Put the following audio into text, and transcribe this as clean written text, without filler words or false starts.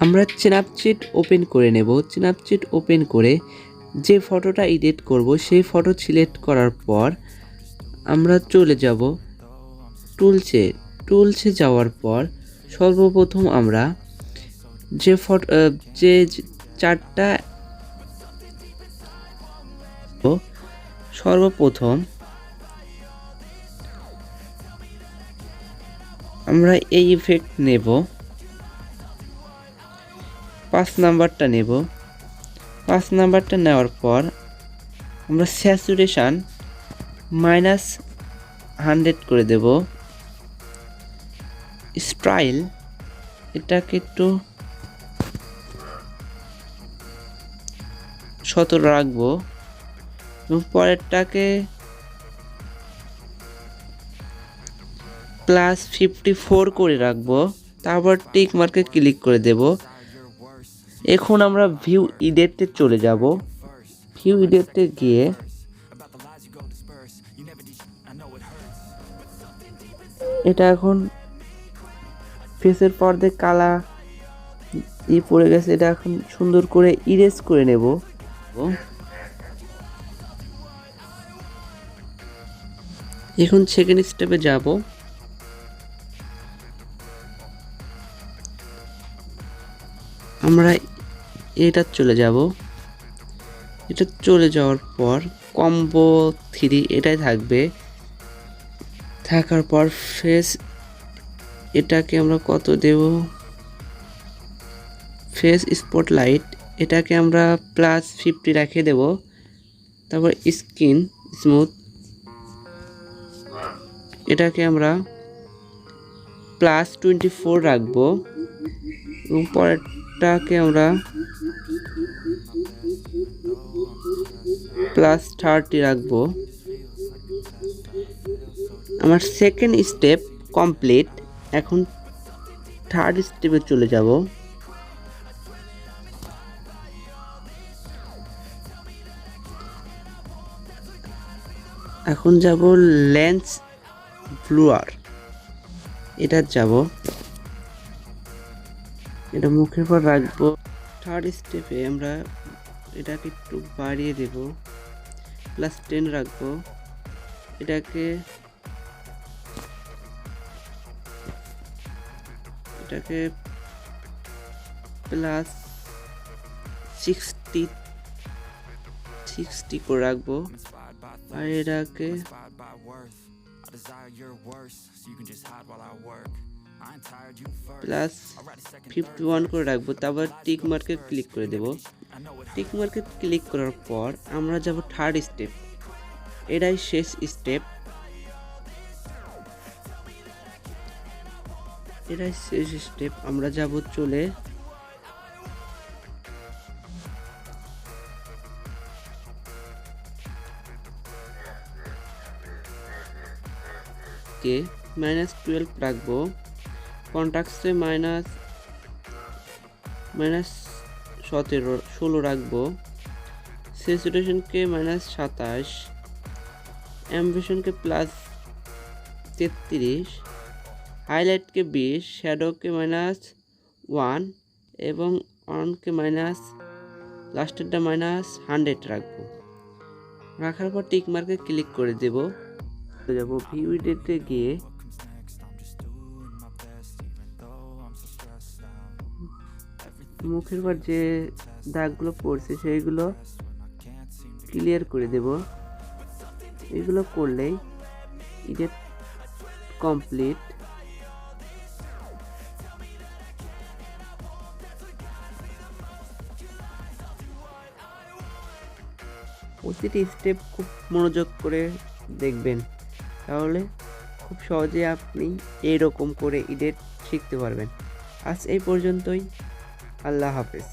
আমরা Snapchat open করে নেব। স্ন্যাপচিট ওপেন করে যে ফটোটা এডিট করব সেই ফটো সিলেক্ট করার পর আমরা চলে যাব টুলসে যাওয়ার পর সর্বপ্রথম আমরা যে চারটা সর্বপ্রথম আমরা এই ইফেক্ট নেব, 5 নাম্বারটা নেব। 5 নাম্বারটা নেওয়ার পর আমরা স্যাচুরেশন -100 করে দেব। স্টাইল এটাকে একটু 17 রাখবো এবং পরেরটাকে +54 করে রাখবো। তারপর টিক মার্কে ক্লিক করে দেব। এখন আমরা ভিউ এডিটে চলে যাব। ভিউ এডিটে গিয়ে এটা এখন ফেসের পর্দে কালা পড়ে গেছে, এটা এখন সুন্দর করে ইরেজ করে নেব। এখন সেকেন্ড স্টেপে যাব। আমরা এটা চলে যাব। এটা চলে যাওয়ার পর কম্বো 3 এটাই থাকবে। থাকার পর ফেস এটাকে আমরা কত দেব, ফেস স্পটলাইট এটাকে আমরা +50 রেখে দেব। তারপর স্কিন স্মুথ এটাকে আমরা +24 রাখবো এবং পরেরটাকে আমরা +30 রাখবো। আমার সেকেন্ড স্টেপ কমপ্লিট। এখন থার্ড স্টেপে চলে যাব। এখন যাব লেন্স ব্লুয়ার, এটা যাব, এটা মুখের পর রাখবো। থার্ড স্টেপে আমরা এটাকে একটু বাড়িয়ে দেব, +10 রাখবো। এটাকে +60 করে রাখবো। আর এটাকে +51 করে রাখবো। তারপর টিক মার্কে ক্লিক করে দেব। টিক মার্কে ক্লিক করার পর আমরা যাব থার্ড স্টেপ, এটাই শেষ স্টেপ। আমরা যাব চলে কে -12 রাখবো। কন্ট্রাস্টে -16 রাখবো। স্যাচুরেশনকে -27, অ্যাম্বিশনকে +33, হাইলাইটকে 20, শ্যাডোকে -1 এবং অনকে লাস্টেরটা -100 রাখবো। রাখার পর টিক মার্কে ক্লিক করে দেব। যাব ভিউ এডিটে গিয়ে মুখের পর যে দাগগুলো পড়ছে সেইগুলো ক্লিয়ার করে দেব। এগুলো করলেই এডিট কমপ্লিট। প্রতিটি স্টেপ খুব মনোযোগ করে দেখবেন, তাহলে খুব সহজে আপনি এইরকম করে এডিট শিখতে পারবেন। আজ এই পর্যন্তই। আল্লাহ হাফেজ।